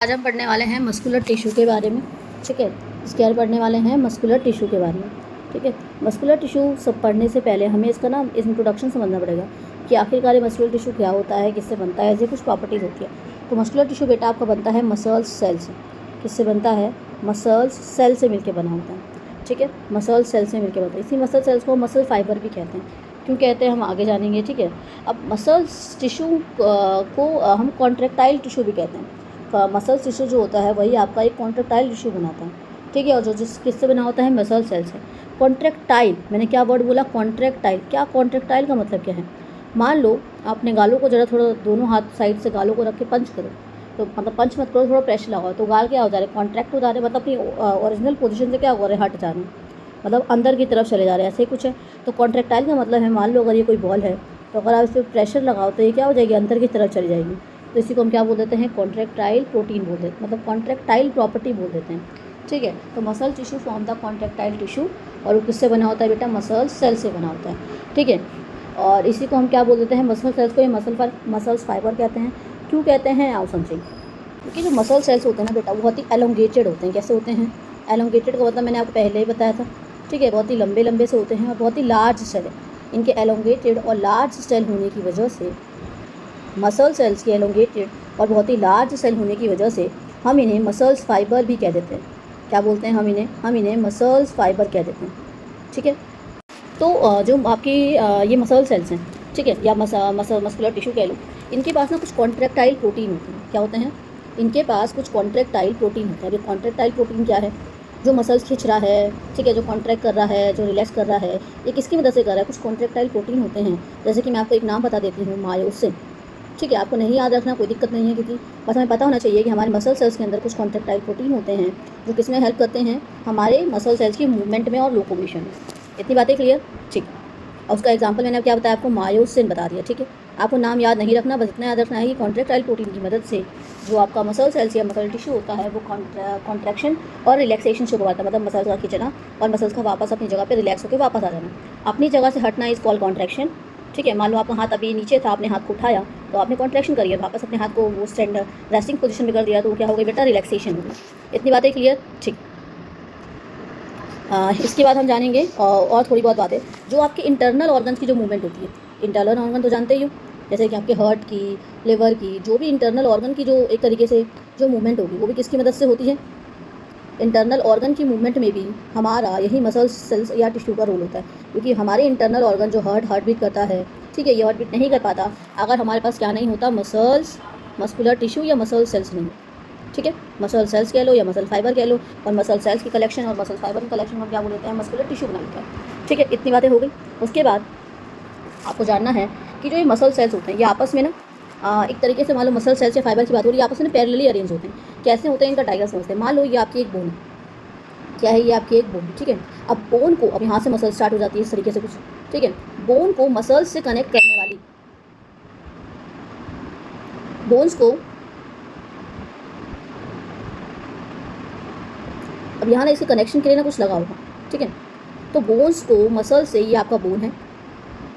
आज हम पढ़ने वाले हैं मस्कुलर टिश्यू के बारे में। ठीक है, इसके बारे पढ़ने वाले हैं मस्कुलर टिश्यू के बारे में। ठीक है, मस्कुलर टिश्यू सब पढ़ने से पहले हमें इसका ना इंट्रोडक्शन समझना पड़ेगा कि आखिरकार ये मस्कुलर टिश्यू क्या होता है, किससे बनता है, ऐसी कुछ प्रॉपर्टीज़ होती है। तो मस्कुलर टिश्यू बेटा आपका बनता है मसल्स सेल से। किससे बनता है? मसल्स सेल से मिलकर बना होता है। ठीक है, मसल सेल से मिलकर बनता है। इसी मसल सेल्स को मसल फाइबर भी कहते हैं। क्यों कहते हैं हम आगे जानेंगे। ठीक है, अब मसल्स टिश्यू को हम कॉन्ट्रेक्टाइल टिश्यू भी कहते हैं। मसल टिश्यू जो होता है वही आपका एक कॉन्ट्रेक्टाइल टिश्यू बनाता है। ठीक है, और जो जिस किससे बना होता है? मसल सेल से। कॉन्ट्रेक्टाइल, मैंने क्या वर्ड बोला? कॉन्ट्रेक्टाइल। क्या कॉन्ट्रेक्टाइल का मतलब क्या है? मान लो आपने गालों को जरा थोड़ा दोनों हाथ साइड से गालों को रख के पंच करो, तो मतलब पंच मत करो, थोड़ा प्रेशर लगाओ तो गाल क्या हो जा रहे हैं? कॉन्ट्रैक्ट हो जा रहे हैं, मतलब अपनी ओरिजिनल पोजीशन से क्या हो रहे हैं? हट जा रहे हैं, मतलब अंदर की तरफ चले जा रहे हैं, ऐसे ही कुछ है। तो कॉन्ट्रेक्टाइल का मतलब है, मान लो अगर ये कोई बॉल है तो अगर आप इस पर प्रेशर लगाओ तो ये क्या हो जाएगी? अंदर की तरफ चली जाएगी। तो इसी को हम क्या बोल देते हैं? कॉन्ट्रेक्टाइल प्रोटीन बोल देते हैं, मतलब कॉन्ट्रेक्टाइल प्रॉपर्टी बोल देते हैं। ठीक है, तो muscle tissue form the contractile tissue, और वो किससे बना होता है बेटा? मसल सेल से बना होता है। ठीक है, और इसी को हम क्या बोल देते हैं? मसल सेल्स को ये मसल्स फाइबर कहते हैं। क्यों कहते हैं आओ समझें। क्योंकि जो मसल सेल्स होते हैं ना बेटा, वो बहुत ही एलोंगेटेड होते हैं। कैसे होते हैं? एलोंगेटेड का मतलब मैंने आपको पहले ही बताया था। ठीक है, बहुत ही लंबे लंबे से होते हैं और बहुत ही लार्ज सेल है। इनके एलोंगेटेड और लार्ज सेल होने की वजह से, मसल सेल्स के एलोंगेटेड और बहुत ही लार्ज सेल होने की वजह से हम इन्हें मसल्स फाइबर भी कह देते हैं। क्या बोलते हैं हम इन्हें मसल्स फाइबर कह देते हैं। ठीक है, तो जो आपकी ये मसल सेल्स हैं, ठीक है, या मस्कुलर टिश्यू कह लो, इनके पास ना कुछ कॉन्ट्रेक्टाइल प्रोटीन होते हैं। क्या होते हैं? इनके पास कुछ कॉन्ट्रेक्टाइल प्रोटीन होते हैं। अभी कॉन्ट्रेक्टाइल प्रोटीन क्या है? जो मसल्स खींच रहा है, ठीक है, जो कॉन्ट्रैक्ट कर रहा है, जो रिलैक्स कर रहा है, ये किसकी मदद से कर रहा है? कुछ कॉन्ट्रेक्टाइल प्रोटीन होते हैं। जैसे कि मैं आपको एक नाम बता देती हूँ, मायोसिन। ठीक है, आपको नहीं याद रखना कोई दिक्कत नहीं है, क्योंकि बस हमें पता होना चाहिए कि हमारे मसल सेल्स के अंदर कुछ कॉन्ट्रेक्टाइल प्रोटीन होते हैं जो किसमें हेल्प करते हैं? हमारे मसल सेल्स की मूवमेंट में और लोकोमोशन में। इतनी बातें क्लियर? ठीक है, और उसका एग्जांपल मैंने क्या बताया आपको? मायोसिन बता दिया। ठीक है, आपको नाम याद नहीं रखना, बस इतना याद रखना है कि कॉन्ट्रेक्टाइल प्रोटीन की मदद से जो आपका मसल सेल्स या मसल टिश्यू होता है वो कॉन्ट्रैक्शन और रिलैक्सेशन शुरू होता है, मतलब मसल्स का खींचना और मसल्स का वापस अपनी जगह पे रिलैक्स होकर वापस आ जाना, अपनी जगह से हटना इज कॉल्ड कॉन्ट्रैक्शन। ठीक है, मान लो आपका हाथ अभी नीचे था, आपने हाथ को उठाया तो आपने कॉन्ट्रैक्शन करी है, वापस अपने हाथ को वो स्टैंड रेस्टिंग पोजीशन में कर दिया तो क्या हो गई बेटा? रिलैक्सेशन हो गई। इतनी बातें क्लियर? ठीक। इसके बाद हम जानेंगे और थोड़ी बहुत बातें जो आपके इंटरनल ऑर्गन्स की जो मूवमेंट होती है। इंटरनल ऑर्गन तो जानते ही हो, जैसे कि आपके हार्ट की, लिवर की, जो भी इंटरनल ऑर्गन की जो एक तरीके से जो मूवमेंट होगी वो भी किसकी मदद से होती है? इंटरनल ऑर्गन की मूवमेंट में भी हमारा यही मसल सेल्स या टिश्यू का रोल होता है, क्योंकि हमारे इंटरनल ऑर्गन जो हार्ट बीट करता है, ठीक है, ये हार्ट बीट नहीं कर पाता अगर हमारे पास क्या नहीं होता? मस्कुलर टिश्यू या मसल सेल्स नहीं। ठीक है, मसल सेल्स कह लो या मसल फाइबर कह लो, और मसल सेल्स की कलेक्शन और मसल फाइबर की कलेक्शन में क्या बोल देते हैं? मस्कुलर टिश्यू बना लेते हैं। ठीक है, इतनी बातें हो गई। उसके बाद आपको जानना है कि जो ये मसल सेल्स होते हैं ये आपस में ना एक तरीके से, मान लो मसल सेल्स या फाइबर की बात हो रही है, आपस में पैरेलली अरेंज होते हैं। कैसे होते हैं इनका डायग्राम समझते हैं। मान लो ये आपकी एक बोन है। क्या है? ये आपकी एक बोन। ठीक है, अब बोन को, अब यहाँ से मसल स्टार्ट हो जाती है इस तरीके से कुछ। ठीक है, बोन को मसल्स से कनेक्ट करने वाली, बोन्स को, अब यहाँ ना इसके कनेक्शन के लिए ना कुछ लगा होगा। ठीक है, तो बोन्स को मसल से, ये आपका बोन है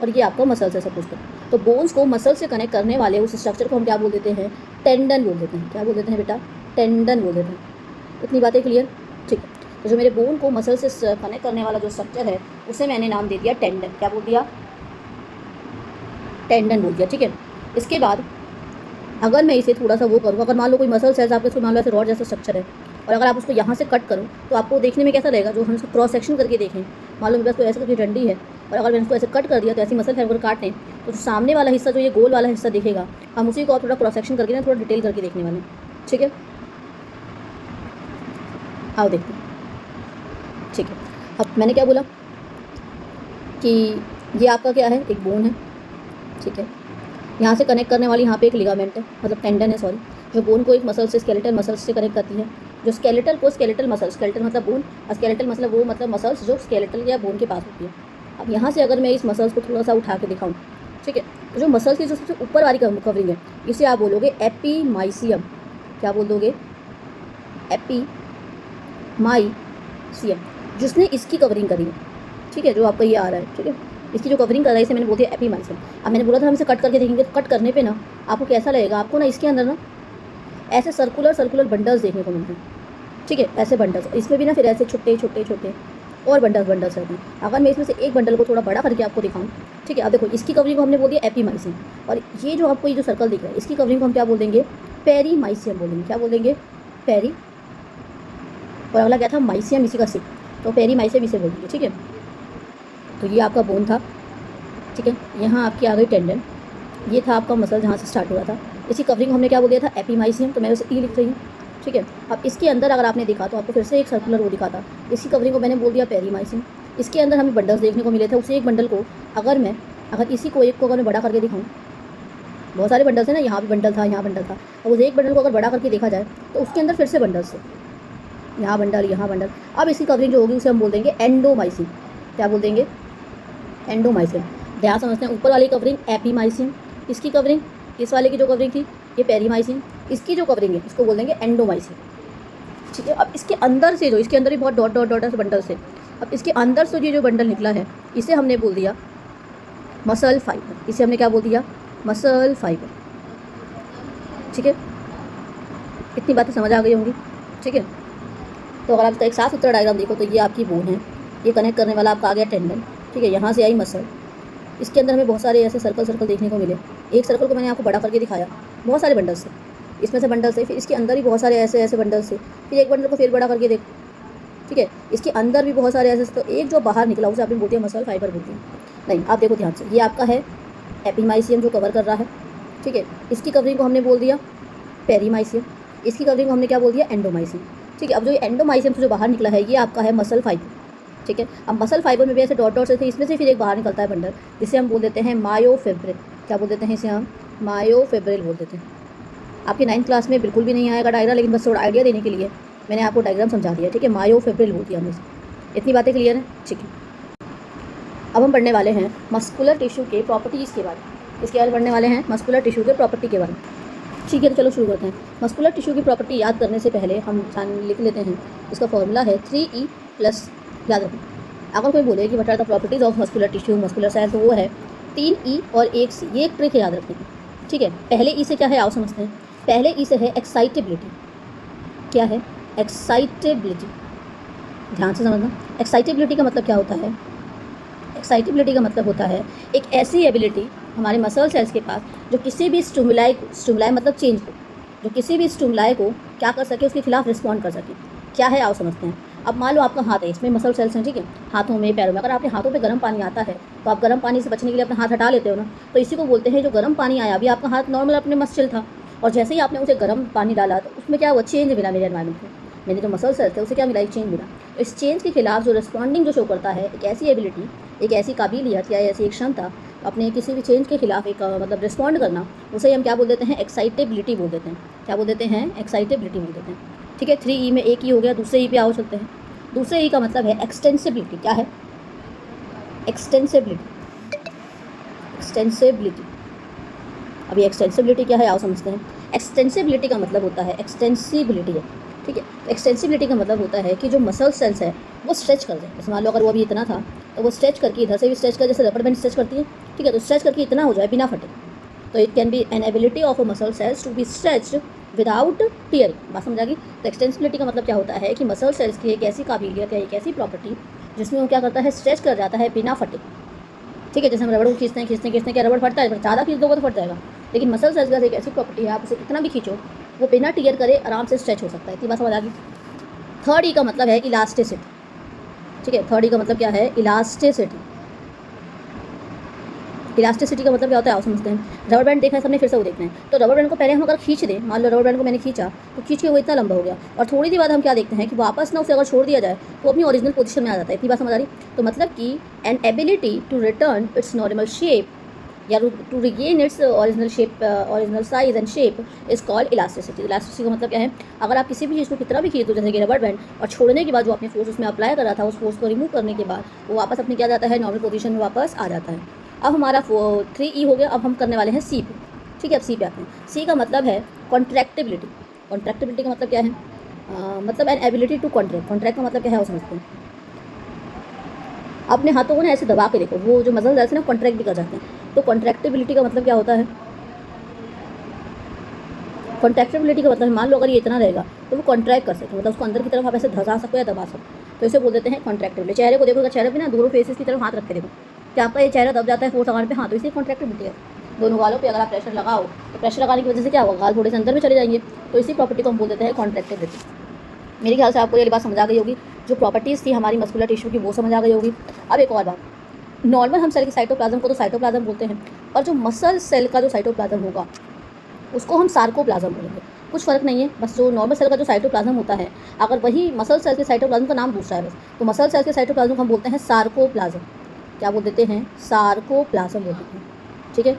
और ये आपका मसल से सब कुछ कर, तो बोन्स को मसल से कनेक्ट करने वाले उस स्ट्रक्चर को हम क्या बोल देते हैं? टेंडन बोल देते हैं। क्या बोल देते हैं बेटा? टेंडन बोल देते हैं। इतनी बातें क्लियर? ठीक है, तो जो मेरे बोन को मसल से कनेक्ट करने वाला जो स्ट्रक्चर है उसे मैंने नाम दे दिया टेंडन। क्या बोल दिया? टेंडन बोल दिया। ठीक है, इसके बाद अगर मैं इसे थोड़ा सा वो करूँ, अगर मान लो कोई मसल सेल्स आपके, मान लो ऐसे रॉड जैसा स्ट्रक्चर है, और अगर आप उसको यहाँ से कट करो तो आपको देखने में कैसा लगेगा? जो हम उसको क्रॉस सेक्शन करके देखें, मान लो मेरे पास कोई ऐसा कोई डंडी है और अगर मैंने उसको ऐसे कट कर दिया तो ऐसी मसल फाइबर काटें तो सामने वाला हिस्सा, जो ये गोल वाला हिस्सा दिखेगा, हम उसी को और थोड़ा क्रॉस सेक्शन करके ना थोड़ा डिटेल करके देखने वाले हैं। ठीक है, आओ देखते हैं। ठीक है, अब मैंने क्या बोला कि ये आपका क्या है? एक बोन है। ठीक है, यहाँ से कनेक्ट करने वाली यहाँ पे एक लिगामेंट है, मतलब टेंडन है, सॉरी, जो बोन को एक मसल से, स्केलेटल मसल्स से कनेक्ट करती है। जो स्केलेटल को, स्केलेटल मसल, स्केलेटल मतलब बोन और स्केलेटल मतलब वो, मतलब मसल्स जो स्केलेटल या बोन के पास होती है। अब यहाँ से अगर मैं इस मसल्स को थोड़ा सा उठा के दिखाऊँ, ठीक है, तो जो मसल्स की जो सबसे ऊपर वाली कवरिंग है इसे आप बोलोगे एपीमाइसियम। क्या बोल दोगे? एपीमाइसियम, जिसने इसकी कवरिंग करी है। ठीक है, जो आपका ये आ रहा है। ठीक है, इसकी जो कवरिंग कर रहा है इसे मैंने बोल दिया एपीमाइसियम। अब मैंने बोला था हम इसे कट करके देखेंगे, तो कट करने पे ना आपको कैसा लगेगा? आपको ना इसके अंदर ना ऐसे सर्कुलर सर्कुलर बंडल्स देखने को मिलते हैं, ठीक है, ऐसे बंडल्स। इसमें भी ना फिर ऐसे छोटे छोटे छोटे और बंडल्स बंडल्स रहते हैं। अगर मैं इसमें से एक बंडल को थोड़ा बड़ा करके आपको दिखाऊं, ठीक है, अब देखो इसकी कवरिंग को हमने बोल दिया एपीमाइसिन, और ये जो आपको ये जो सर्कल दिख रहा है इसकी कवरिंग को हम क्या बोल देंगे, पेरीमाइसियम बोलेंगे। क्या बोल देंगे, पेरी, और अगला क्या था, माइसियम, इसी का सी, तो पेरीमाइसियम इसे बोल देंगे, ठीक है। तो ये आपका बोन था, ठीक है, यहाँ आपकी आ गई टेंडन, ये था आपका मसल जहाँ से स्टार्ट हुआ था। इसी कवरिंग को हमने क्या बोल दिया था, एपीमाइसियम, तो मैं उसे ई लिख रही हूँ, ठीक है। अब इसके अंदर अगर आपने देखा तो आपको फिर से एक सर्कुलर वो दिखा था, इसकी कवरिंग को मैंने बोल दिया पेरीमाइसिन। इसके अंदर हमें बंडल्स देखने को मिले थे, उसे एक बंडल को अगर इसी को एक को अगर मैं बड़ा करके दिखाऊँ, बहुत सारे बंडल्स हैं ना, यहाँ भी बंडल था, यहाँ बंडल था, और उस एक बंडल को अगर बड़ा करके देखा जाए तो उसके अंदर फिर से बंडल्स थे, यहाँ बंडल, यहाँ बंडल। अब इसकी कवरिंग जो होगी उसे हम बोल देंगे एंडोमाइसिन। क्या बोल देंगे, एंडोमाइसिन। ध्यान समझते हैं, ऊपर वाली कवरिंग एपीमाइसिन, इसकी कवरिंग, इस वाले की जो कवरिंग थी ये पेरीमाइसिन, इसकी जो कवरिंग है इसको बोल देंगे एंडोमाइसिन, ठीक है। अब इसके अंदर से जो, इसके अंदर भी बहुत डॉट डॉट डॉट बंडल से, अब इसके अंदर से ये जो बंडल निकला है इसे हमने बोल दिया मसल फाइबर। इसे हमने क्या बोल दिया, मसल फाइबर, ठीक है। इतनी बातें समझ आ गई होंगी, ठीक है। तो अगर आप इसका एक साफ सुथरा डायग्राम देखो तो ये आपकी बोन है, ये कनेक्ट करने वाला आपका आ गया टेंडन, ठीक है, यहाँ से आई मसल। इसके अंदर हमें बहुत सारे ऐसे सर्कल सर्कल देखने को मिले। एक सर्कल को मैंने आपको बड़ा करके दिखाया, बहुत सारे बंडल्स थे, इसमें से बंडल्स थे, फिर इसके अंदर भी बहुत सारे ऐसे ऐसे बंडल्स थे, फिर एक बंडल को फिर बड़ा करके देख, ठीक है, इसके अंदर भी बहुत सारे ऐसे। तो एक जो बाहर निकला उसे आपने बोलते हैं मसल फाइबर बोलते हैं। नहीं, आप देखो ध्यान से, ये आपका है एपीमाइसियम जो कवर कर रहा है, ठीक है, इसकी कवरिंग को हमने बोल दिया पेरीमाइसियम, इसकी कवरिंग को हमने क्या बोल दिया, एंडोमाइसियम, ठीक है। अब जो ये एंडोमाइसियम से जो बाहर निकला है ये आपका है मसल फाइबर, ठीक है। अब मसल फाइबर में भी ऐसे डॉट डॉट से थे, इसमें से फिर एक बाहर निकलता है बंडल, जिसे हम बोल देते हैं मायोफिब्रिल। क्या बोल देते हैं इसे हम, मायोफिब्रिल बोल देते हैं। आपकी 9th क्लास में बिल्कुल भी नहीं आएगा डायग्राम, लेकिन बस थोड़ा आइडिया देने के लिए मैंने आपको डायग्राम समझा दिया, ठीक है। मायोफिब्रिल बोल दिया हमने, इतनी बातें क्लियर है, ठीक है। अब हम पढ़ने वाले हैं मस्कुलर टिश्यू के प्रॉपर्टीज़ के बारे में। इसके बारे में पढ़ने वाले हैं मस्कुलर टिश्यू के प्रॉपर्टी के बारे में, ठीक है। तो चलो शुरू करते हैं। मस्कुलर टिश्यू की प्रॉपर्टी याद करने से पहले हम लिख लेते हैं, इसका फॉर्मूला है 3E+, याद रखें। अगर कोई बोले कि what are the properties of muscular tissue, muscular cell, तो वो है 3E और 1C। ये एक ट्रिक है याद रखने की, ठीक है। पहले ई से क्या है आओ समझते हैं। पहले ई से है एक्साइटेबिलिटी। क्या है, एक्साइटेबिलिटी, ध्यान से समझना। एक्साइटेबिलिटी का मतलब क्या होता है, एक्साइटेबिलिटी का मतलब होता है एक ऐसी एबिलिटी हमारे मसल सेल्स के पास जो किसी भी स्टिमुलाई मतलब चेंज को, जो किसी भी स्टिमुलाई को क्या कर सके, उसके खिलाफ रिस्पॉन्ड कर सके। क्या है आओ समझते हैं। अब मान लो आपका हाथ है, इसमें मसल सेल्स हैं, ठीक है, हाथों में पैरों में। अगर आपके हाथों पे गर्म पानी आता है तो आप गर्म पानी से बचने के लिए अपना हाथ हटा लेते हो ना, तो इसी को बोलते हैं जो गर्म पानी आया, अभी आपका हाथ नॉर्मल अपने मस चिल था, और जैसे ही आपने उसे गर्म पानी डाला तो उसमें क्या हुआ, चेंज मिला मेरे एनवायरमेंट में, मेरे जो मसल सेल्स थे उसे क्या मिला, एक चेंज मिला। तो इस चेंज के खिलाफ जो रिस्पॉन्डिंग जो शो करता है, एक ऐसी एबिलिटी, एक ऐसी काबिलियत या ऐसी एक क्षमता अपने किसी भी चेंज के खिलाफ एक मतलब रिस्पॉन्ड करना, उसे हम क्या बोल देते हैं, एक्साइटेबिलिटी बोल देते हैं। क्या बोल देते हैं, एक्साइटेबिलिटी बोल देते हैं, ठीक है। 3E में एक ही हो गया, दूसरे ई पे आओ चलते हैं। दूसरे ई का मतलब है एक्सटेंसिबिलिटी। क्या है, एक्सटेंसिबिलिटी, एक्सटेंसिबिलिटी। अभी एक्सटेंसिबिलिटी क्या है आओ समझते हैं। एक्सटेंसिबिलिटी का मतलब होता है, एक्सटेंसिबिलिटी है, ठीक है। तो एक्सटेंसिबिलिटी का मतलब होता है कि जो मसल सेल्स है वो स्ट्रेच कर जाए। जैसे मान लो अगर वो अभी इतना था तो वो स्ट्रेच करके इधर से भी स्ट्रेच कर, जैसे रबर बैंड स्ट्रेच करती है, ठीक है, तो स्ट्रेच करके इतना हो जाए बिना फटे। तो it can be an ability of a muscle cells to be stretched without tearing. बात समझ आ गई। तो एक्सटेंसिबिलिटी का मतलब क्या होता है कि मसल सेल्स की एक ऐसी काबिलियत है, एक ऐसी प्रॉपर्टी जिसमें वो क्या करता है, स्ट्रेच कर जाता है बिना फटे, ठीक है। जैसे हम रबड़ को खींचते हैं, क्या रबड़ फटता है, ज़्यादा खींच दोगे तो फट जाएगा, लेकिन मसल सेल्स का एक ऐसी प्रॉपर्टी है आप उसे कितना भी खींचो वो बिना टीयर करे आराम से स्ट्रेच हो सकता है। इतनी बात समझ आ गई। 3E का मतलब है इलास्टिसिटी, ठीक है। 3E का मतलब क्या है, इलास्टिसिटी। इलास्टिसिटी का मतलब क्या होता है आओ समझते हैं। रबर बैंड देखा है सबने, फिर से वो देखना है। तो रबर बैंड को पहले हम अगर खींच दें, मान लो रबर बैंड को मैंने खींचा तो खींच के वो इतना लंबा हो गया, और थोड़ी देर बाद हम क्या देखते हैं कि वापस ना उसे अगर छोड़ दिया जाए तो अपनी ओरिजिनल पोजीशन में आ जाता है। इतनी बात समझ आ रही। तो मतलब कि an ability to return its normal shape या to regain its original shape, original size and shape is called elasticity. Elasticity का मतलब क्या है, अगर आप किसी भी चीज़ को कितना भी खींच दो, जैसे कि रबर बैंड, और छोड़ने के बाद जो आपने फोर्स उसमें अप्लाई करा था, उस फोर्स को रिमूव करने के बाद वो वापस अपने क्या जाता है, नॉर्मल पोजीशन में वापस आ जाता है। अब हमारा 3E हो गया। अब हम करने वाले हैं C पे, ठीक है। अब C पे आते हैं। C का मतलब है कॉन्ट्रैक्टिबिलिटी। कॉन्ट्रैक्टिबिलिटी का मतलब क्या है, मतलब an ability to contract. Contract का मतलब क्या है वो समझते हैं। अपने हाथों को ना ऐसे दबा के देखो, वो जो मसल सेल्स ना कॉन्ट्रैक्ट भी कर जाते हैं। तो कॉन्ट्रैक्टिबिलिटी का मतलब क्या होता है, कॉन्ट्रैक्टिबिलिटी का मतलब है, मान लो अगर ये इतना रहेगा तो वो कॉन्ट्रैक्ट कर सकते, मतलब उसको अंदर की तरफ आप ऐसे धसा सकते हो या दबा सकते, तो इसे बोल देते हैं कॉन्ट्रैक्टिबिलिटी। चेहरे को देखो, अगर चेहरे पे ना दोनों फेसेस की तरफ हाथ रख के देखो, क्या आपका ये चेहरा दब जाता है फोर्थ आर्म पे? हाँ, तो इसे कॉन्ट्रैक्टिबिलिटी है। दोनों गालों पे अगर आप प्रेशर लगाओ तो प्रेशर लगाने की वजह से क्या होगा, गाल थोड़े से अंदर में चले जाएंगे, तो इसी प्रॉपर्टी को हम बोल देते हैं कॉन्ट्रैक्टिबिलिटी। मेरे ख्याल से आपको ये बात समझ आ गई होगी, जो प्रॉपर्टीज़ थी हमारी मस्कुलर टिश्यू की वो समझ आ गई होगी। अब एक और बात, नॉर्मल हम सेल के साइटोप्लाज्म को तो साइटोप्लाज्म बोलते हैं, और जो मसल सेल का जो साइटोप्लाज्म होगा उसको हम सार्कोप्लाज्म बोलेंगे। कुछ फ़र्क नहीं है, बस जो नॉर्मल सेल का जो साइटोप्लाज्म होता है, अगर वही मसल सेल के साइटोप्लाज्म का नाम दूसरा है बस, तो मसल सेल के साइटोप्लाज्म को हम बोलते हैं सार्कोप्लाज्म। क्या बोल देते हैं? सार्कोप्लाज्म बोल देते हैं, ठीक है।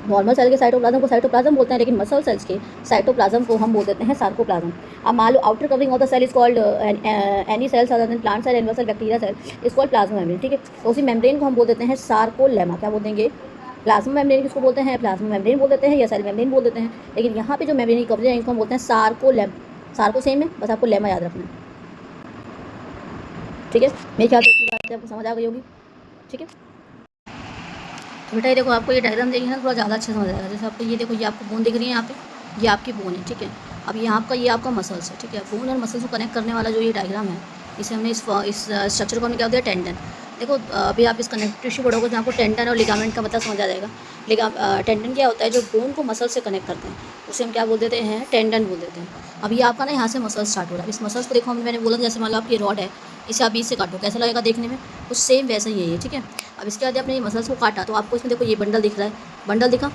नॉर्मल सेल के साइटोप्लाज्म को साइटोप्लाज्म बोलते हैं, लेकिन मसल सेल्स के साइटोप्लाज्म को हम बोल देते हैं सार्कोप्लाज्म। अब मान लो outer covering of the cell is called any cells other than plant cell, animal cell, bacteria cell is called plasma membrane, ठीक है। तो उसी मेम्ब्रेन को हम बोल देते हैं सार्कोलेमा। क्या बोल देंगे? प्लाज्मा मेम्ब्रेन किसको बोलते हैं? प्लाज्मा मेम्ब्रेन बोल देते हैं या सेल मेम्ब्रेन बोल देते हैं, लेकिन यहाँ पे जो मेम्ब्रेन की कवरिंग है इसको हम बोलते हैं सार्कोलेम। सार्को सेम है, बस आपको लेमा याद रखना है, ठीक है। मेरे ख्याल से इतनी बात आपको समझ आ गई होगी, ठीक है। तो बेटा ये देखो, आपको ये डायग्राम देखिए ना, थोड़ा ज़्यादा अच्छे समझ आएगा। जैसे आपको ये देखो, ये आपको बोन दिख रही है यहाँ पे, ये आपकी बोन है, ठीक है। अब ये आपका मसल्स है, ठीक है। बोन और मसल्स को कनेक्ट करने वाला जो ये डायग्राम है, इसे हमने इस स्ट्रक्चर को हमने क्या दिया? टेंडन। देखो अभी आप इस कनेक्टिव टिश्यू पढ़ोगे तो आपको टेंडन और लिगामेंट का मतलब समझ आ जाएगा। टेंडन क्या होता है? जो बोन को मसल से कनेक्ट करते हैं उसे हम क्या बोल देते हैं? टेंडन बोल देते हैं। अब ये आपका ना यहाँ से मसल स्टार्ट हो रहा है, इस मसल्स को देखो, मैंने बोला जैसे मान लो आपकी रॉड है, इसे आप बीच से काटो, कैसा लगेगा देखने में? कुछ सेम वैसा ही है ये, ठीक है। अब इसके बाद आपने ये मसल्स को काटा तो आपको इसमें देखो ये बंडल दिख रहा है, बंडल दिखा,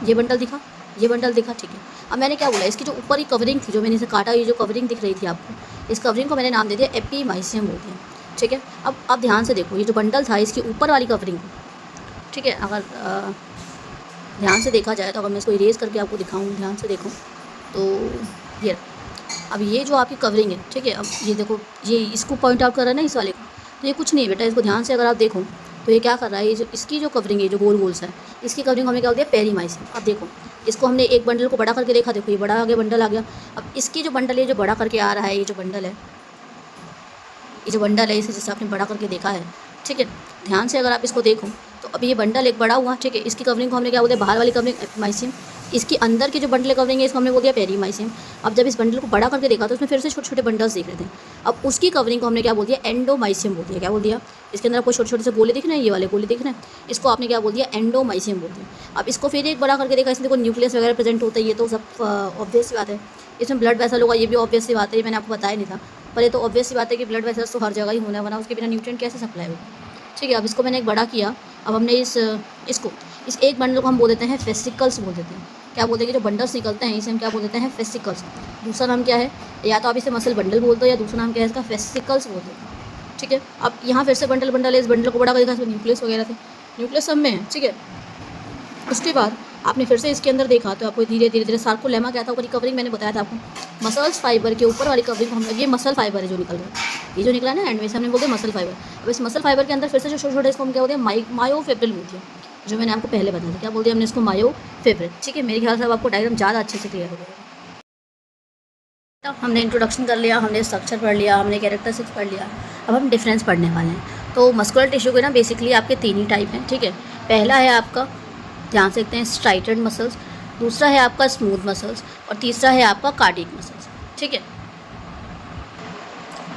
ये बंडल दिखा, ये बंडल दिखा, ठीक है। अब मैंने क्या बोला, इसकी जो ऊपर ही कवरिंग थी, जो मैंने इसे काटा, ये जो कवरिंग दिख रही थी आपको, इस कवरिंग को मैंने नाम दे दिया एपीमाइसियम बोल दिया, ठीक है। अब ध्यान से देखो, ये जो बंडल था इसकी ऊपर वाली कवरिंग, ठीक है। अगर ध्यान से देखा जाए तो अगर मैं इसको इरेज करके आपको दिखाऊँ, ध्यान से देखो तो ये, अब ये जो आपकी कवरिंग है, ठीक है। अब ये देखो, ये इसको पॉइंट आउट कर रहा है ना इस वाले को, तो ये कुछ नहीं है बेटा, इसको ध्यान से अगर आप देखो तो ये क्या कर रहा है, ये जो इसकी जो कवरिंग है, जो गोल गोल सा है, इसकी कवरिंग हमने क्या बोल दिया? पेरीमाइसियम। अब देखो, इसको हमने एक बंडल को बड़ा करके देखा, देखो ये बड़ा आ गया, बंडल आ गया। अब इसकी जो बंडल है, जो बड़ा करके आ रहा है, ये जो बंडल है, ये जो बंडल है, इसे जैसे आपने बड़ा करके देखा है, ठीक है। ध्यान से अगर आप इसको देखो तो अब ये बंडल एक बड़ा हुआ, ठीक है। इसकी कवरिंग को हमने क्या बोल दिया? बाहर वाली कवरिंग एपीमाइसियम। इसकी अंदर की जो बंडल कवरिंग है इसको हमने बोल दिया पेरीमाइसियम। अब जब इस बंडल को बड़ा करके देखा तो उसमें फिर से छोटे छोटे बंडल्स दिख रहे थे। अब उसकी कवरिंग को हमने क्या बोल दिया? एंडोमाइसियम बोल दिया। क्या बोल दिया? इसके अंदर आपको छोटे छोटे से गोले दिख रहे हैं, ये वाले गोले दिख रहे हैं, इसको आपने क्या बोल दिया? एंडोमाइसियम बोल दिया। अब इसको फिर एक बड़ा करके देखा, इसमें देखो न्यूक्लियस वगैरह प्रेजेंट होता है, ये तो सब ऑब्वियस सी बात है। इसमें ब्लड वेसल होगा, ये भी ऑब्वियस सी बात है, ये मैंने आपको बताया नहीं था, पर ये तो ऑब्वियस सी बात है कि ब्लड वेसल्स तो हर जगह ही होना है, वरना उसके बिना न्यूट्रिएंट कैसे सप्लाई होगा, ठीक है। अब इसको मैंने एक बड़ा किया, अब हमने इस एक बंडल को हम बोल देते हैं फेसिकल्स बोल देते हैं। क्या बोलते हैं कि जो बंडल्स निकलते हैं इसे हम क्या बोल देते हैं? फेसिकल्स। दूसरा नाम क्या है? या तो आप इसे मसल बंडल बोलते हो या दूसरा नाम क्या है इसका? फेसिकल्स बोलते हैं, ठीक है। अब यहाँ फिर से बंडल है, इस बंडल को बड़ा कर देखा, इसमें न्यूक्लियस वगैरह थे, न्यूक्लियस सब में है, ठीक है। उसके बाद आपने फिर से इसके अंदर देखा तो आपको धीरे धीरे सार्कोलेमा क्या था, ऊपर की कवरिंग मैंने बताया था आपको, मसल्स फाइबर के ऊपर वाली कवरिंग को हम, ये मसल फाइबर है जो निकल रहा है, ये जो निकला ना एंड में, हमने बोलते हैं मसल फाइबर। अब इस मसल फाइबर के अंदर फिर से जो छोटे छोटे इसको हम क्या बोलते हैं? मायोफिब्रिल बोलते हैं, जो मैंने आपको पहले बताया था। क्या बोल दिया हमने इसको? मायोफिब्रिल, ठीक है। मेरे ख्याल से अब आपको डायग्राम ज़्यादा अच्छे से क्लियर हो गया। हमने इंट्रोडक्शन कर लिया, हमने स्ट्रक्चर पढ़ लिया, हमने कैरेक्टरिस्टिक्स पढ़ लिया, अब हम डिफरेंस पढ़ने वाले हैं। तो मस्कुलर टिश्यू के ना बेसिकली आपके तीन ही टाइप हैं, ठीक है। पहला है आपका, ध्यान से देखते हैं, स्ट्राइटेड मसल्स, दूसरा है आपका स्मूथ मसल्स, और तीसरा है आपका कार्डियक मसल्स, ठीक है,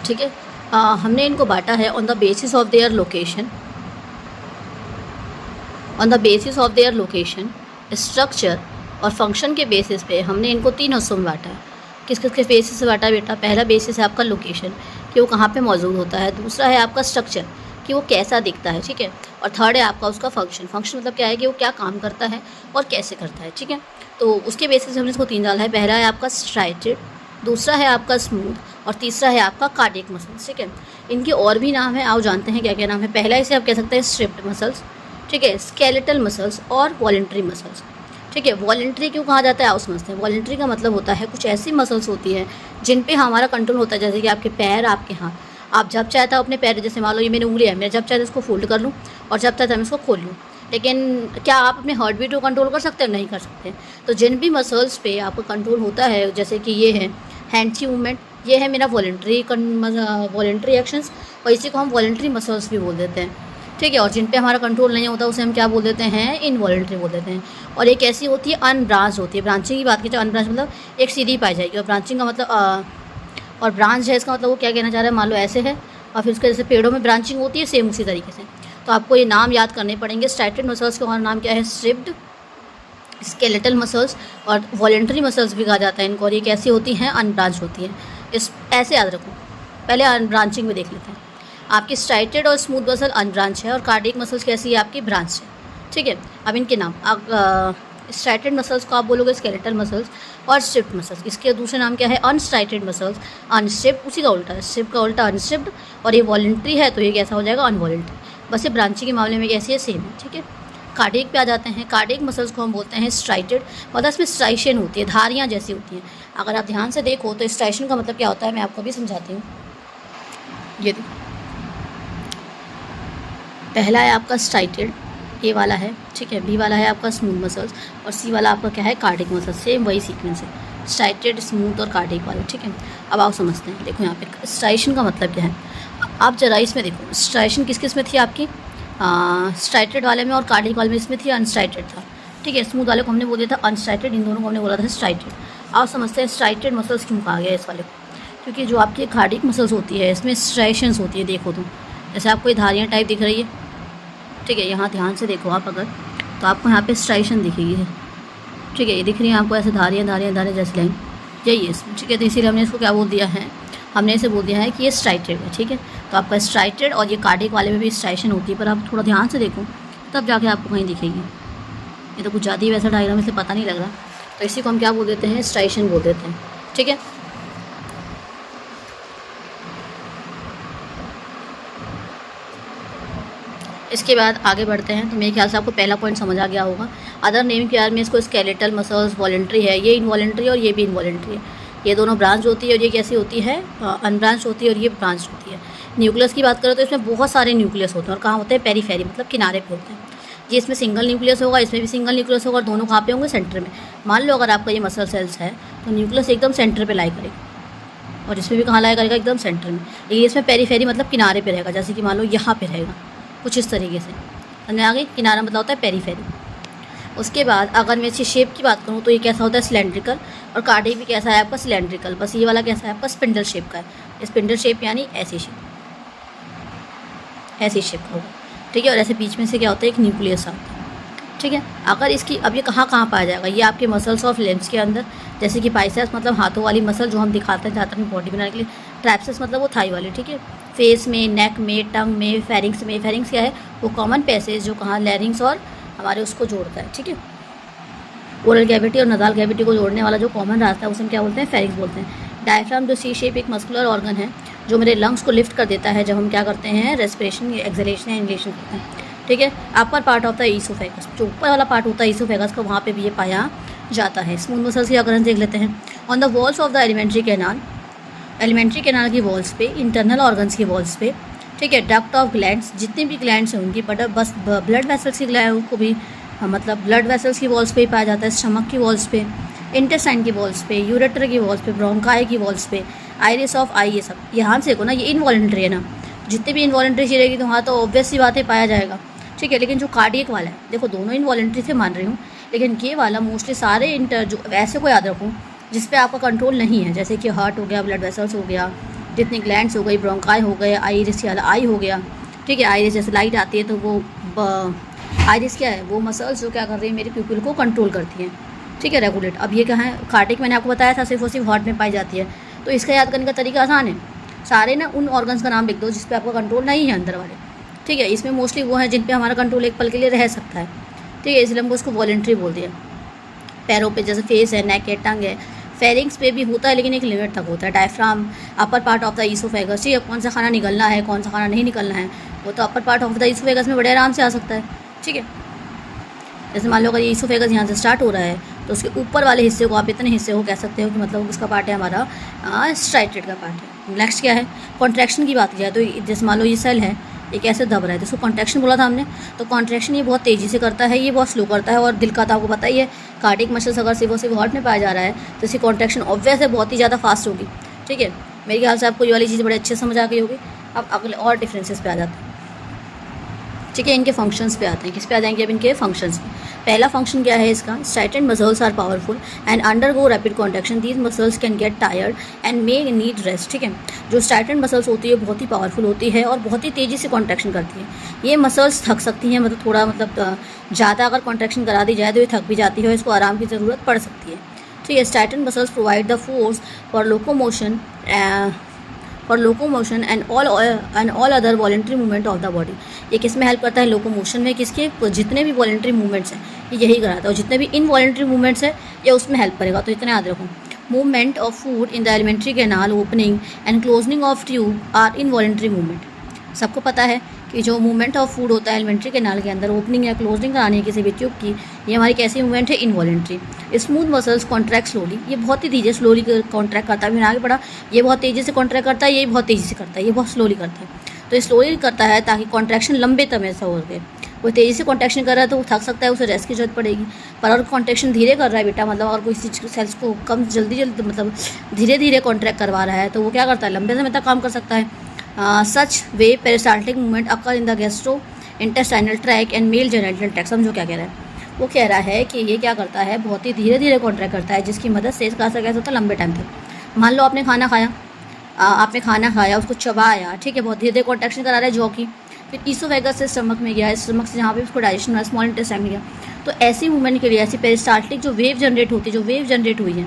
ठीक है। हमने इनको बांटा है on the basis of their location, structure और फंक्शन के बेसिस पे हमने इनको तीन हिस्सों में बांटा है। किस किस के बेसिस से बांटा बेटा? पहला बेसिस है आपका लोकेशन, कि वो कहाँ पे मौजूद होता है, दूसरा है आपका स्ट्रक्चर, कि वो कैसा दिखता है, ठीक है, और थर्ड है आपका उसका फंक्शन मतलब क्या है कि वो क्या काम करता है और कैसे करता है, ठीक है। तो उसके बेसिस हमने इसको तीन डाला है। पहला है आपका स्ट्राइटेड, दूसरा है आपका स्मूथ, और तीसरा है आपका कार्डियक मसल्स, ठीक है। इनके और भी नाम है, आओ जानते हैं क्या क्या नाम है। पहला इसे आप कह सकते हैं स्ट्रिप्ड मसल्स, ठीक है, स्केलेटल मसल्स और वॉलंटरी मसल्स, ठीक है। वॉलंटरी क्यों कहा जाता है, आओ समझते हैं। वॉलंटरी का मतलब होता है कुछ ऐसी मसल्स होती हैं जिन पे हमारा कंट्रोल होता है, जैसे कि आपके पैर, आपके हाथ। आप जब चाहता अपने पैर, जैसे मान लो ये मेरी उंगली है, मैं जब चाहता इसको फोल्ड कर लूँ और जब चाहता मैं इसको खोल लूँ, लेकिन क्या आप अपने हार्ट बीट को कंट्रोल कर सकते हैं? नहीं कर सकते। तो जिन भी मसल्स पे आपका कंट्रोल होता है, जैसे कि ये है हैंड की मूवमेंट, ये है मेरा वॉलंटरी एक्शंस, और इसी को हम वॉलंटरी मसल्स भी बोल देते हैं, ठीक है, और जिन पे हमारा कंट्रोल नहीं होता उसे हम क्या बोल देते हैं, इनवॉलेंट्री बोल देते हैं। और एक ऐसी होती है अनब्रांच होती है। ब्रांचिंग की बात की जाए, अनब्रांच मतलब एक सीधी पाई जाएगी, और ब्रांचिंग का मतलब और ब्रांच है इसका मतलब वो क्या कहना चाह रहा है, मान लो ऐसे है और फिर उसके जैसे पेड़ों में ब्रांचिंग होती है, सेम उसी तरीके से। तो आपको ये नाम याद करने पड़ेंगे। स्ट्राइटेड मसल्स का और नाम क्या है, स्ट्रिप्ड स्केलेटल मसल्स, और वॉलेंट्री मसल्स भी कहा जाता है इनको। और ये कैसी होती हैं, अनब्रांच होती है। इस ऐसे याद रखो। पहले अनब्रांचिंग में देख लेते हैं। आपकी स्ट्राइटेड और स्मूथ मसल अनब्रांच है, और कार्डियक मसल्स कैसी है, आपकी ब्रांच है। ठीक है, अब इनके नाम, स्ट्राइटेड मसल्स को आप बोलोगे स्केलेटल मसल्स, और स्ट्रिप्ड मसल्स, इसके दूसरे नाम क्या है, अनस्ट्राइटेड मसल्स। अनस्ट्रिप्ड उसी का उल्टा है, स्ट्रिप्ड का उल्टा अनस्ट्रिप्ड, और ये वॉलेंट्री है तो ये कैसा हो जाएगा, अनवॉलेंट्री। बस ये ब्रांचिंग के मामले में कैसी है, सेम है। ठीक है, कार्डियक पे आ जाते हैं। कार्डियक मसल्स को हम बोलते हैं स्ट्राइटेड, मतलब इसमें स्ट्राइशन होती है, धारियाँ जैसी होती हैं। अगर आप ध्यान से देखो तो स्ट्राइशन का मतलब क्या होता है, मैं आपको भी समझाती हूँ। ये देखो, पहला है आपका स्ट्राइटेड, ए वाला है, ठीक है, बी वाला है आपका स्मूथ मसल्स, और सी वाला आपका क्या है, कार्डियक मसल्स। सेम वही सीक्वेंस है, स्ट्राइटेड, स्मूथ और कार्डियक वाला। ठीक है, अब आप समझते हैं। देखो यहाँ पे स्ट्राइशन का मतलब क्या है, आप जरा इसमें देखो, स्ट्राइशन किस किस में थी आपकी, स्ट्राइटेड वाले में और कार्डियक वाले में, इसमें थी अनस्ट्राइटेड था। ठीक है, स्मूथ वाले को हमने बोल दिया था अनस्ट्राइटेड, इन दोनों को हमने बोला था स्ट्राइटेड। आप समझते हैं स्ट्राइटेड मसल्स क्यों कहा गया इस वाले को, क्योंकि जो आपकी कार्डियक मसल्स होती है इसमें स्ट्राइशंस होती है। देखो तो जैसे आपको ये धारियाँ टाइप दिख रही है, ठीक है, यहाँ ध्यान से देखो आप अगर, तो आपको यहाँ पे स्ट्राइशन दिखेगी है। ठीक है, ये दिख रही है आपको ऐसे धारियाँ धारियाँ धारियाँ जैसे लाइन, यही है इसमें। ठीक है, तो इसीलिए हमने इसको क्या बोल दिया है, हमने इसे बोल दिया है कि ये स्ट्राइटेड है। ठीक है, तो आपका स्ट्राइटेड और ये कार्डियक वाले में भी स्ट्राइशन होती है, पर आप थोड़ा ध्यान से देखो तब जाके आपको कहीं दिखेगी। ये तो कुछ ज़्यादा ही वैसा डायग्राम इसलिए पता नहीं लग रहा, तो इसी को हम क्या बोल देते हैं, स्ट्राइशन बोल देते हैं। ठीक है, इसके बाद आगे बढ़ते हैं। तो मेरे ख्याल से आपको पहला पॉइंट समझ आ गया होगा। अदर नेम के यार में इसको स्केलेटल मसल्स, वॉलेंट्री है, ये इनवॉलेंट्री और ये भी इनवॉलेंट्री है। ये दोनों ब्रांच होती है, और ये कैसी होती है, अनब्रांच होती है, और ये ब्रांच होती है। न्यूक्लियस की बात करें तो इसमें बहुत सारे न्यूक्लियस होते हैं, और कहाँ होते हैं, पेरीफेरी मतलब किनारे पे होते हैं। ये इसमें सिंगल न्यूक्लियस होगा, इसमें भी सिंगल न्यूक्लियस होगा, और दोनों कहाँ पे होंगे, सेंटर में। मान लो अगर आपका ये मसल सेल्स है तो न्यूक्लियस एकदम सेंटर पर लाई करेगा, और इसमें भी कहाँ लाई करेगा, एकदम सेंटर में। लेकिन इसमें पेरीफेरी मतलब किनारे पर रहेगा, जैसे कि मान लो यहाँ पर रहेगा, कुछ इस तरीके से। समझ आ गई, किनारा मतलब होता है पेरीफेरी। उसके बाद अगर मैं इसकी शेप की बात करूँ तो ये कैसा होता है, सिलेंड्रिकल, और कार्डियक भी कैसा है आपका, सिलेंड्रिकल। बस ये वाला कैसा है आपका, स्पिंडल शेप का है। स्पिंडल शेप यानी ऐसी शेप, ऐसी शेप का होगा। ठीक है, और ऐसे बीच में से क्या होता है, एक न्यूक्लियस आता है। ठीक है, अगर इसकी, अब ये कहाँ कहाँ पाया जाएगा, ये आपके मसल्स ऑफ लेग्स के अंदर, जैसे कि बाइसेप्स मतलब हाथों वाली मसल जो हम दिखाते हैं ज़्यादातर अपनी बॉडी बनाने के लिए। ट्राइसेप्स मतलब वो थाई वाली। ठीक है, फेस में, नेक में, टंग में, फेरिंग्स में। फेरिंग्स क्या है, वो कॉमन पैसेज जो कहाँ, लैरिंग्स और हमारे उसको जोड़ता है। ठीक है, ओरल कैविटी और नजाल कैविटी को जोड़ने वाला जो कॉमन रास्ता है उसे हम क्या बोलते हैं, फेरिंग्स बोलते हैं। डायफ्राम जो सी शेप एक मस्कुलर ऑर्गन है जो मेरे लंग्स को लिफ्ट कर देता है जब हम क्या करते हैं, रेस्पिरेशन, एक्सलेशन या इनलेशन करते हैं। ठीक है, upper part of the oesophagus, जो ऊपर वाला पार्ट होता है ईसोफेगस का, वहाँ पे भी ये पाया जाता है। स्मूथ मसल्स की अगर देख लेते हैं, on the walls of the alimentary canal की वॉल्स पे, इंटरनल ऑर्गन्स की वॉल्स पे। ठीक है, डक्ट ऑफ ग्लैंड्स, जितनी भी ग्लैंड्स हैं उनकी, बट बस ब्लड वेसल्स की ग्लैंड को भी मतलब ब्लड वेसल्स की वॉल्स पे ही पाया जाता है। स्टमक की वॉल्स पे, इंटेस्टाइन की वॉल्स पे, यूरेटर की वॉल्स पे, ब्रोंकाई की वॉल्स पे, आइरिस ऑफ आई, ये सब यहाँ से देखो ना, ये इनवॉलेंट्री है ना। जितनी भी इनवॉलेंट्री चीज़ रहेगी तो वहाँ तो ऑब्वियस सी बातें पाया जाएगा। ठीक है, लेकिन जो कार्डियक वाला है, देखो दोनों इनवॉलेंट्री से मान रही हूँ, लेकिन ये वाला मोस्टली सारे जो ऐसे को याद रखूँ जिस पे आपका कंट्रोल नहीं है, जैसे कि हार्ट हो गया, ब्लड वेसल्स हो गया, जितनी ग्लैंड्स हो गई, ब्रोंकाई हो गए, आइरिस वाला आई हो गया। ठीक है, आइरिस जैसे लाइट आती है तो वो आइरिस क्या है, वो मसल्स जो क्या कर रही है, मेरे प्यूपिल को कंट्रोल करती हैं। ठीक है, रेगुलेट। अब ये क्या है, कार्डियक मैंने आपको बताया था सिर्फ और सिर्फ हार्ट में पाई जाती है, तो इसका याद करने का तरीका आसान है। सारे ना उन ऑर्गन्स का नाम लिख दो जिस पे आपका कंट्रोल नहीं है अंदर वाले। ठीक है, इसमें मोस्टली वो हैं जिन पे हमारा कंट्रोल एक पल के लिए रह सकता है। ठीक है, इसलिए हमको उसको वॉलेंट्री बोल दिया। पैरों पे जैसे फेस है, नेक है, टंग है, फेरिंग्स पे भी होता है लेकिन एक लिमिट तक होता है। Diaphragm, upper part of the oesophagus. ठीक है, कौन सा खाना निकलना है, कौन सा खाना नहीं निकलना है, वो तो upper part of the oesophagus में बड़े आराम से आ सकता है। ठीक है, जैसे मान लो अगर ये ईसोफेगस यहाँ से स्टार्ट हो रहा है तो उसके ऊपर वाले हिस्से को आप इतने हिस्से को कह सकते हो कि मतलब उसका पार्ट है हमारा स्ट्राइटेड का पार्ट है। नेक्स्ट क्या है, कॉन्ट्रैक्शन की बात की जाए तो जैसे मान लो ये सेल है, ये कैसे दब रहा है, तो इसको कॉन्ट्रैक्शन बोला था हमने। तो कॉन्ट्रैक्शन ये बहुत तेज़ी से करता है, ये बहुत स्लो करता है। और दिल का तो आपको पता ही है, कार्डियक मसल्स अगर सिर्फ हार्ट में पाया जा रहा है तो इसकी कॉन्ट्रैक्शन ऑब्वियस है बहुत ही ज़्यादा फास्ट होगी। ठीक है, मेरे ख्याल से आपको ये वाली चीज़ बड़े अच्छे समझ आ गई होगी। अब अगले और डिफरेंसेस पे आ जाते हैं। ठीक है, इनके फंक्शंस पे आते हैं। किस पे आ जाएंगे अब इनके फंक्शंस पे। पहला फंक्शन क्या है इसका, striated muscles are powerful and undergo rapid contraction, these muscles can get tired and may need rest. ठीक है, जो स्ट्राइटेंड मसल्स होती है बहुत ही पावरफुल होती है और बहुत ही तेज़ी से कॉन्ट्रैक्शन करती है। ये मसल्स थक सकती हैं, मतलब थोड़ा ज़्यादा अगर कॉन्ट्रैक्शन करा दी जाए तो ये थक भी जाती है और इसको आराम की ज़रूरत पड़ सकती है। ठीक है, striated muscles provide the force for locomotion and all other voluntary movement of the body. ये किस में हेल्प करता है, लोकोमोशन में। किसके, जितने भी वॉलेंट्री मूवमेंट्स हैं ये यही कराता है, और जितने भी इनवॉलेंट्री मूवमेंट्स है ये उसमें हेल्प करेगा। तो इतना याद रखो, movement of food in the alimentary canal opening and closing of tube are involuntary movement. सबको पता है कि जो मूवमेंट ऑफ फूड होता है एलिमेंट्री कैनाल के अंदर ओपनिंग या क्लोजनिंग करानी है किसी भी ट्यूब की, ये हमारी कैसी मूवमेंट है, involuntary. Smooth muscles contract slowly, ये बहुत ही धीरे स्लोली कॉन्ट्रैक्ट करता है। फिर आगे बढ़ा, ये बहुत तेज़ी से कॉन्ट्रैक्ट करता है, ये बहुत तेज़ी से करता है, ये बहुत स्लोली करता है। तो ये स्लोली करता है ताकि कॉन्ट्रैक्शन लंबे समय से हो गए। वो तेज़ी से कॉन्ट्रैक्शन कर रहा है तो वो थक सकता है, उसे रेस्ट की जरूरत पड़ेगी। पर अगर कॉन्ट्रैक्शन धीरे कर रहा है बेटा, मतलब अगर कोई सेल्स को कम जल्दी मतलब धीरे धीरे कॉन्ट्रैक्ट करवा रहा है तो वो क्या करता है, लंबे समय तक काम कर सकता है। Such way peristaltic movement occur in the gastro intestinal tract and male genital tract. समझो क्या कह रहा है, वो कह रहा है कि ये क्या करता है, बहुत ही धीरे धीरे कॉन्ट्रैक्ट करता है, जिसकी मदद से इसका असर कैसा होता है, लंबे टाइम तक। मान लो आपने खाना खाया, उसको चबाया, ठीक है, बहुत धीरे धीरे कॉन्ट्रैक्शन करा रहा है जॉ की। फिर ईसोफेगस से स्टमक में गया, स्टमक से जहाँ पे उसको डाइजेशन हुआ, स्मॉल इंटेस्टाइन में गया। तो ऐसी मूवमेंट के लिए, ऐसी पेरिस्टाल्टिक जो वेव जनरेट होती है, जो वेव जनरेट हुई है,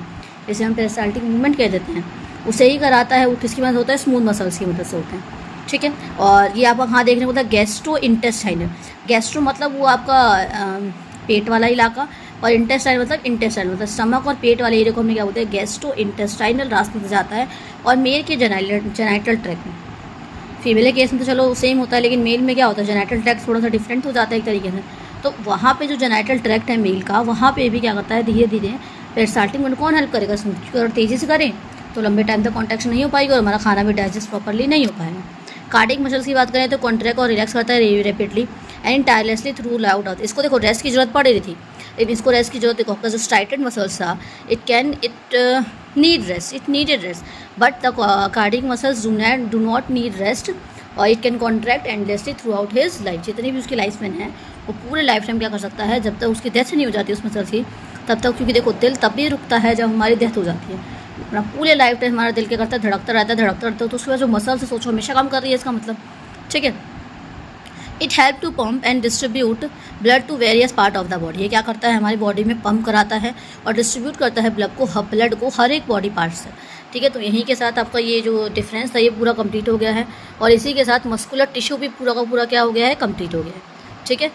जैसे हम पेरिस्टाल्टिक मूवमेंट कह देते हैं, उसे ही कराता है। वो किसकी मदद होता है, स्मूथ मसल्स की मदद से होते हैं। ठीक है, और ये आपका कहाँ देखने को होता है, गैस्ट्रो इंटेस्टाइनल। गैस्ट्रो मतलब वो आपका पेट वाला इलाका, और इंटेस्टाइन मतलब स्टमक और पेट वाले एरिया को हमने क्या बोलते हैं, गैस्ट्रो इंटेस्टाइनल रास्ते से जाता है। और मेल के जेनाइटल ट्रैक में, फीमेल के केस में तो चलो सेम होता है, लेकिन मेल में क्या होता है, जेनाइटल ट्रैक थोड़ा सा डिफरेंट हो जाता है एक तरीके से। तो वहाँ पे जो जेनाइटल ट्रैक्ट है मेल का, वहाँ पे भी क्या करता है, धीरे धीरे पेरिस्टाल्टिक मूवमेंट कौन हेल्प करेगा, क्योंकि अगर तेज़ी से करें तो लंबे टाइम तक कॉन्ट्रैक्शन नहीं हो पाएगी और हमारा खाना भी डाइजेस्ट प्रॉपरली नहीं हो पाएगा। कार्डिक मसल्स की बात करें तो कॉन्ट्रैक्ट और रिलैक्स करता है rapidly and tirelessly through loud out. इसको देखो रेस्ट की जरूरत पड़ रही थी, लेकिन इसको रेस्ट की जरूरत देखो, आपका जो स्ट्राइटेड मसल्स था it needed rest, but the cardiac muscles do not need rest और it can contract endlessly throughout his life. जितनी भी उसकी लाइफ में है वो पूरे लाइफ टाइम क्या कर सकता है, जब तक उसकी डेथ नहीं हो जाती उस मसल्स की तब तक, क्योंकि देखो दिल तब भी रुकता है जब हमारी डेथ हो जाती है। अपना पूरे लाइफ टाइम हमारा दिल क्या करता है, धड़कता रहता है, तो उसके बाद जो मसल से सोचो हमेशा काम कर रही है इसका मतलब। ठीक है, it help to pump and distribute blood to various part of the body. ये क्या करता है, हमारी बॉडी में पंप कराता है और डिस्ट्रीब्यूट करता है ब्लड को हर एक बॉडी पार्ट से। ठीक है, तो यहीं के साथ आपका ये जो डिफरेंस था ये पूरा कंप्लीट हो गया है, और इसी के साथ मस्कुलर टिश्यू भी पूरा का पूरा क्या हो गया है, कंप्लीट हो गया है। ठीक है।